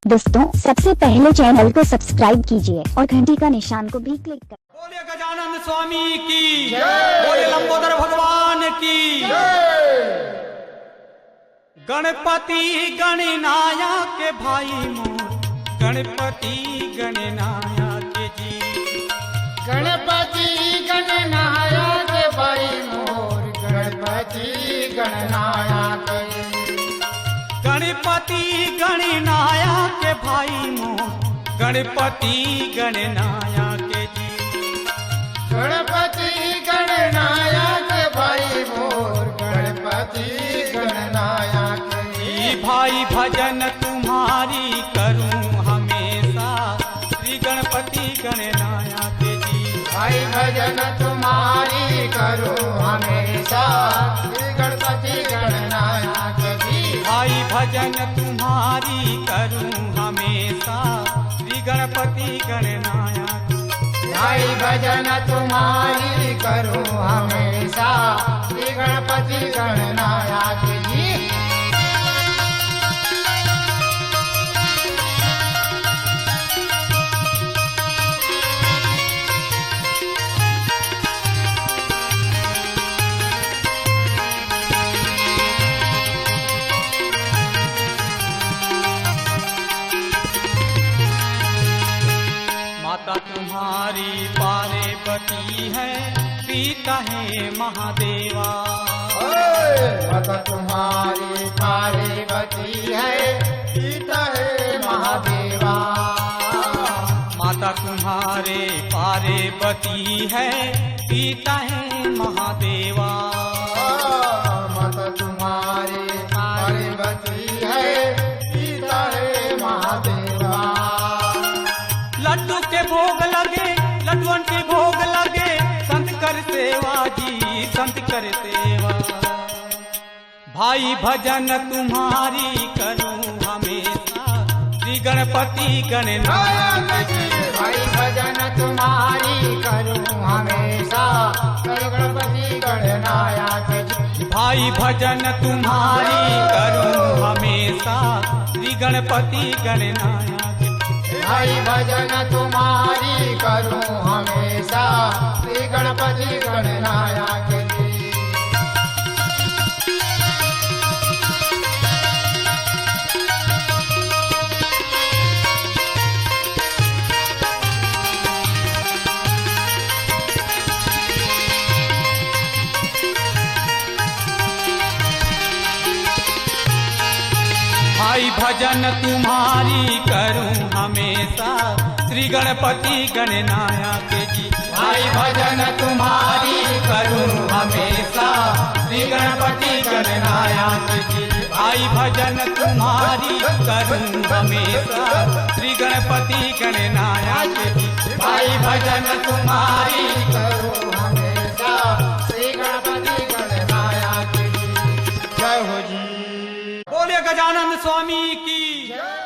दोस्तों सबसे पहले चैनल को सब्सक्राइब कीजिए और घंटी का निशान को भी क्लिक करें। बोले गजानन स्वामी की जय, बोले लंबोदर भगवान की जय। गणपति गणनायक के भाई मोर, गणपति गणनायक के जी, गणपति गणनायक के भाई मोर, गणपति गणनायक के जी, गणपति गणनायक के भाई मोर, गणपति गणनायक के जी, गणपति गणनायक के भाई मोर, गणपति गणनायक के जी। भाई भजन तुम्हारी करूं हमेशा, श्री गणपति गणनायक के जी, भाई भजन तुम्हारी करूं हमेशा, श्री गणपति गणनायक के जी, भाई भजन तुम्हारी करूं हमेशा, श्री गणपति गणनायक, भाई भजन तुम्हारी करूं हमेशा, श्री गणपति गणनायक जी। माता तुम्हारी पार्वती है, पिता है महादेवा, माता तुम्हारी पार्वती है, पिता है महादेवा, माता तुम्हारे पार्वती है, पिता है महादेवा, माता तुम्हारी पार्वती है, पिता है महादेवा। लड्डू के भोग लगे, लड्डुअन के भोग लगे, संत कर सेवा जी, संत कर सेवा, भाई भजन तुम्हारी करूं हमेशा, श्री गणपति गणनायक जी, भाई भजन तुम्हारी करूं हमेशा, श्री गणपति गणनायक जी, भाई भजन तुम्हारी करूं हमेशा, श्री गणपति गणनायक जी, भाई भजन तुम्हारी करूं हमेशा, श्री गणपति गणनायक जी। भाई भजन तुम्हारी करूं हमेशा, श्री गणपति गणनायक जी, भाई भजन तुम्हारी करूं हमेशा, श्री गणपति गणनायक जी, भाई भजन तुम्हारी करूं हमेशा, श्री गणपति गणनायक जी, भाई भजन तुम्हारी करूं हमेशा, श्री गणपति गणनायक जी। जय हो जी। बोले गजानन स्वामी की जय।